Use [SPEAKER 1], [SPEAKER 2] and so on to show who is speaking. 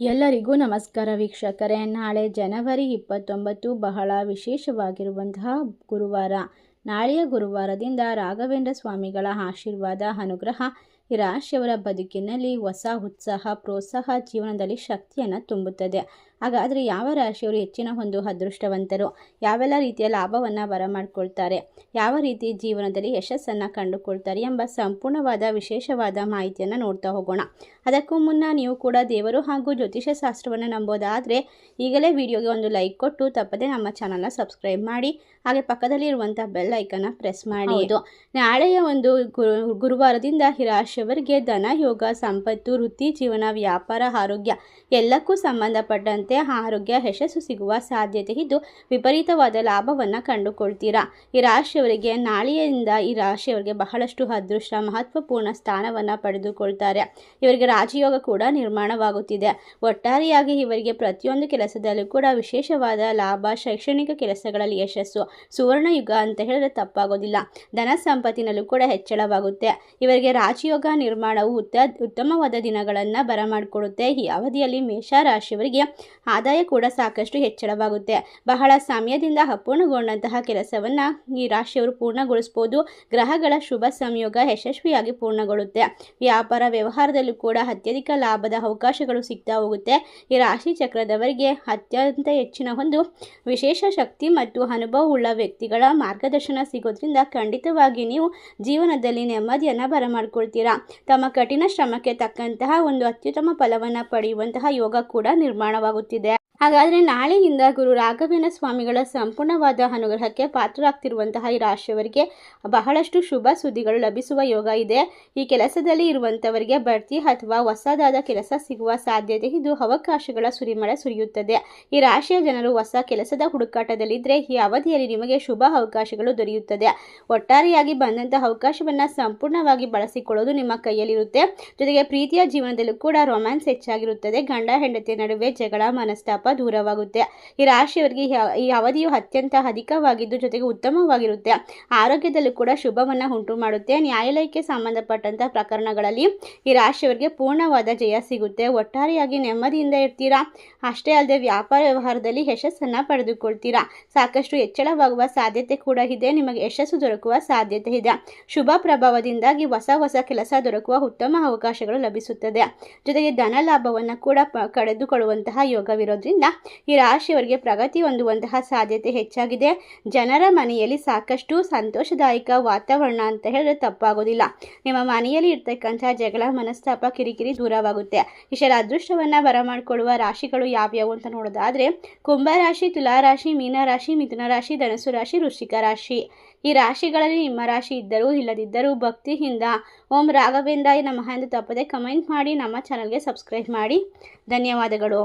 [SPEAKER 1] ಎಲ್ಲರಿಗೂ ನಮಸ್ಕಾರ ವೀಕ್ಷಕರೇ. ನಾಳೆ ಜನವರಿ 29 ಬಹಳ ವಿಶೇಷವಾಗಿರುವಂತಹ ಗುರುವಾರ. ನಾಳೆಯ ಗುರುವಾರದಿಂದ ರಾಘವೇಂದ್ರ ಸ್ವಾಮಿಗಳ ಆಶೀರ್ವಾದ ಅನುಗ್ರಹ ಈ ರಾಶಿಯವರ ಬದುಕಿನಲ್ಲಿ ಹೊಸ ಉತ್ಸಾಹ ಪ್ರೋತ್ಸಾಹ ಜೀವನದಲ್ಲಿ ಶಕ್ತಿಯನ್ನು ತುಂಬುತ್ತದೆ. ಹಾಗಾದರೆ ಯಾವ ರಾಶಿಯವರು ಹೆಚ್ಚಿನ ಒಂದು ಅದೃಷ್ಟವಂತರು, ಯಾವೆಲ್ಲ ರೀತಿಯ ಲಾಭವನ್ನು ಬರಮಾಡ್ಕೊಳ್ತಾರೆ, ಯಾವ ರೀತಿ ಜೀವನದಲ್ಲಿ ಯಶಸ್ಸನ್ನು ಕಂಡುಕೊಳ್ತಾರೆ ಎಂಬ ಸಂಪೂರ್ಣವಾದ ವಿಶೇಷವಾದ ಮಾಹಿತಿಯನ್ನು ನೋಡ್ತಾ ಹೋಗೋಣ. ಅದಕ್ಕೂ ಮುನ್ನ ನೀವು ಕೂಡ ದೇವರು ಹಾಗೂ ಜ್ಯೋತಿಷ್ಯ ಶಾಸ್ತ್ರವನ್ನು ನಂಬೋದಾದರೆ ಈಗಲೇ ವಿಡಿಯೋಗೆ ಒಂದು ಲೈಕ್ ಕೊಟ್ಟು ತಪ್ಪದೆ ನಮ್ಮ ಚಾನಲ್ನ ಸಬ್ಸ್ಕ್ರೈಬ್ ಮಾಡಿ, ಹಾಗೆ ಪಕ್ಕದಲ್ಲಿ ಇರುವಂಥ ಬೆಲ್ ಐಕನ್ನ ಪ್ರೆಸ್ ಮಾಡಿ. ನಾಳೆಯ ಒಂದು ಗುರುವಾರದಿಂದ ಈ ರಾಶಿಯವರಿಗೆ ಧನ ಯೋಗ ಸಂಪತ್ತು ವೃತ್ತಿ ಜೀವನ ವ್ಯಾಪಾರ ಆರೋಗ್ಯ ಎಲ್ಲಕ್ಕೂ ಸಂಬಂಧಪಟ್ಟಂತೆ ಆರೋಗ್ಯ ಯಶಸ್ಸು ಸಿಗುವ ಸಾಧ್ಯತೆ ಇದ್ದು ವಿಪರೀತವಾದ ಲಾಭವನ್ನು ಕಂಡುಕೊಳ್ತೀರಾ. ಈ ರಾಶಿಯವರಿಗೆ ನಾಳೆಯಿಂದ ಈ ರಾಶಿಯವರಿಗೆ ಬಹಳಷ್ಟು ಅದೃಷ್ಟ ಮಹತ್ವಪೂರ್ಣ ಸ್ಥಾನವನ್ನು ಪಡೆದುಕೊಳ್ತಾರೆ. ಇವರಿಗೆ ರಾಜಯೋಗ ಕೂಡ ನಿರ್ಮಾಣವಾಗುತ್ತಿದೆ. ಒಟ್ಟಾರೆಯಾಗಿ ಇವರಿಗೆ ಪ್ರತಿಯೊಂದು ಕೆಲಸದಲ್ಲೂ ಕೂಡ ವಿಶೇಷವಾದ ಲಾಭ, ಶೈಕ್ಷಣಿಕ ಕೆಲಸಗಳಲ್ಲಿ ಯಶಸ್ಸು, ಸುವರ್ಣ ಯುಗ ಅಂತ ಹೇಳಿದ್ರೆ ತಪ್ಪಾಗೋದಿಲ್ಲ. ಧನ ಸಂಪತ್ತಿನಲ್ಲೂ ಕೂಡ ಹೆಚ್ಚಳವಾಗುತ್ತೆ. ಇವರಿಗೆ ರಾಜಯೋಗ ನಿರ್ಮಾಣವು ಉತ್ತಮವಾದ ದಿನಗಳನ್ನು ಬರಮಾಡಿಕೊಡುತ್ತೆ. ಈ ಅವಧಿಯಲ್ಲಿ ಮೇಷರಾಶಿಯವರಿಗೆ ಆದಾಯ ಕೂಡ ಸಾಕಷ್ಟು ಹೆಚ್ಚಳವಾಗುತ್ತೆ. ಬಹಳ ಸಮಯದಿಂದ ಅಪೂರ್ಣಗೊಂಡಂತಹ ಕೆಲಸವನ್ನು ಈ ರಾಶಿಯವರು ಪೂರ್ಣಗೊಳಿಸಬಹುದು. ಗ್ರಹಗಳ ಶುಭ ಸಂಯೋಗ ಯಶಸ್ವಿಯಾಗಿ ಪೂರ್ಣಗೊಳ್ಳುತ್ತೆ. ವ್ಯಾಪಾರ ವ್ಯವಹಾರದಲ್ಲೂ ಕೂಡ ಅತ್ಯಧಿಕ ಲಾಭದ ಅವಕಾಶಗಳು ಸಿಗ್ತಾ ಹೋಗುತ್ತೆ. ಈ ರಾಶಿ ಚಕ್ರದವರಿಗೆ ಅತ್ಯಂತ ಹೆಚ್ಚಿನ ಒಂದು ವಿಶೇಷ ಶಕ್ತಿ ಮತ್ತು ಅನುಭವವುಳ್ಳ ವ್ಯಕ್ತಿಗಳ ಮಾರ್ಗದರ್ಶನ ಸಿಗೋದ್ರಿಂದ ಖಂಡಿತವಾಗಿ ನೀವು ಜೀವನದಲ್ಲಿ ನೆಮ್ಮದಿಯನ್ನು ಬರಮಾಡ್ಕೊಳ್ತೀರಾ. ತಮ್ಮ ಕಠಿಣ ಶ್ರಮಕ್ಕೆ ತಕ್ಕಂತಹ ಒಂದು ಅತ್ಯುತ್ತಮ ಫಲವನ್ನು ಪಡೆಯುವಂತಹ ಯೋಗ ಕೂಡ ನಿರ್ಮಾಣವಾಗುತ್ತಿದೆ. ಹಾಗಾದರೆ ನಾಳೆಯಿಂದ ಗುರು ರಾಘವೇಂದ್ರ ಸ್ವಾಮಿಗಳ ಸಂಪೂರ್ಣವಾದ ಅನುಗ್ರಹಕ್ಕೆ ಪಾತ್ರರಾಗ್ತಿರುವಂತಹ ಈ ರಾಶಿಯವರಿಗೆ ಬಹಳಷ್ಟು ಶುಭ ಸುದ್ದಿಗಳು ಲಭಿಸುವ ಯೋಗ ಇದೆ. ಈ ಕೆಲಸದಲ್ಲಿ ಇರುವಂಥವರಿಗೆ ಬಡ್ತಿ ಅಥವಾ ಹೊಸದಾದ ಕೆಲಸ ಸಿಗುವ ಸಾಧ್ಯತೆ ಇದು ಅವಕಾಶಗಳ ಸುರಿಮಳೆ ಸುರಿಯುತ್ತದೆ. ಈ ರಾಶಿಯ ಜನರು ಹೊಸ ಕೆಲಸದ ಹುಡುಕಾಟದಲ್ಲಿದ್ದರೆ ಈ ಅವಧಿಯಲ್ಲಿ ನಿಮಗೆ ಶುಭ ಅವಕಾಶಗಳು ದೊರೆಯುತ್ತದೆ. ಒಟ್ಟಾರೆಯಾಗಿ ಬಂದಂತಹ ಅವಕಾಶವನ್ನು ಸಂಪೂರ್ಣವಾಗಿ ಬಳಸಿಕೊಳ್ಳೋದು ನಿಮ್ಮ ಕೈಯಲ್ಲಿರುತ್ತೆ. ಜೊತೆಗೆ ಪ್ರೀತಿಯ ಜೀವನದಲ್ಲೂ ಕೂಡ ರೊಮ್ಯಾನ್ಸ್ ಹೆಚ್ಚಾಗಿರುತ್ತದೆ. ಗಂಡ ಹೆಂಡತಿಯ ನಡುವೆ ಜಗಳ ಮನಸ್ತಾಪ ದೂರವಾಗುತ್ತೆ. ಈ ರಾಶಿಯವರಿಗೆ ಈ ಅವಧಿಯು ಅತ್ಯಂತ ಅಧಿಕವಾಗಿದ್ದು ಜೊತೆಗೆ ಉತ್ತಮವಾಗಿರುತ್ತೆ. ಆರೋಗ್ಯದಲ್ಲೂ ಕೂಡ ಶುಭವನ್ನು ಉಂಟು ಮಾಡುತ್ತೆ. ನ್ಯಾಯಾಲಯಕ್ಕೆ ಸಂಬಂಧಪಟ್ಟಂತಹ ಪ್ರಕರಣಗಳಲ್ಲಿ ಈ ರಾಶಿಯವರಿಗೆ ಪೂರ್ಣವಾದ ಜಯ ಸಿಗುತ್ತೆ. ಒಟ್ಟಾರೆಯಾಗಿ ನೆಮ್ಮದಿಯಿಂದ ಇರ್ತೀರಾ. ಅಷ್ಟೇ ಅಲ್ಲದೆ ವ್ಯಾಪಾರ ವ್ಯವಹಾರದಲ್ಲಿ ಯಶಸ್ಸನ್ನು ಪಡೆದುಕೊಳ್ತೀರಾ. ಸಾಕಷ್ಟು ಹೆಚ್ಚಳವಾಗುವ ಸಾಧ್ಯತೆ ಕೂಡ ಇದೆ. ನಿಮಗೆ ಯಶಸ್ಸು ದೊರಕುವ ಸಾಧ್ಯತೆ ಇದೆ. ಶುಭ ಪ್ರಭಾವದಿಂದಾಗಿ ಹೊಸ ಕೆಲಸ ದೊರಕುವ ಉತ್ತಮ ಅವಕಾಶಗಳು ಲಭಿಸುತ್ತದೆ. ಜೊತೆಗೆ ಧನ ಲಾಭವನ್ನು ಕೂಡ ಕಳೆದುಕೊಳ್ಳುವಂತಹ ಯೋಗವಿರೋದ್ರಿಂದ ಈ ರಾಶಿಯವರಿಗೆ ಪ್ರಗತಿ ಹೊಂದುವಂತಹ ಸಾಧ್ಯತೆ ಹೆಚ್ಚಾಗಿದೆ. ಜನರ ಮನೆಯಲ್ಲಿ ಸಾಕಷ್ಟು ಸಂತೋಷದಾಯಕ ವಾತಾವರಣ ಅಂತ ಹೇಳಿದ್ರೆ ತಪ್ಪಾಗೋದಿಲ್ಲ. ನಿಮ್ಮ ಮನೆಯಲ್ಲಿ ಇರ್ತಕ್ಕಂಥ ಜಗಳ ಮನಸ್ತಾಪ ಕಿರಿಕಿರಿ ದೂರವಾಗುತ್ತೆ. ಇಷ್ಟರ ಅದೃಷ್ಟವನ್ನು ಬರಮಾಡಿಕೊಳ್ಳುವ ರಾಶಿಗಳು ಯಾವ್ಯಾವು ಅಂತ ನೋಡೋದಾದರೆ ಕುಂಭರಾಶಿ, ತುಲಾರಾಶಿ, ಮೀನರಾಶಿ, ಮಿಥುನ ರಾಶಿ, ಧನುಸು ರಾಶಿ, ವೃಶ್ಚಿಕ ರಾಶಿ. ಈ ರಾಶಿಗಳಲ್ಲಿ ನಿಮ್ಮ ರಾಶಿ ಇದ್ದರೂ ಇಲ್ಲದಿದ್ದರೂ ಭಕ್ತಿಯಿಂದ ಓಂ ರಾಘವೇಂದ್ರಾಯ ನಮಃ ಎಂದು ತಪ್ಪದೆ ಕಮೆಂಟ್ ಮಾಡಿ ನಮ್ಮ ಚಾನಲ್ಗೆ ಸಬ್ಸ್ಕ್ರೈಬ್ ಮಾಡಿ. ಧನ್ಯವಾದಗಳು.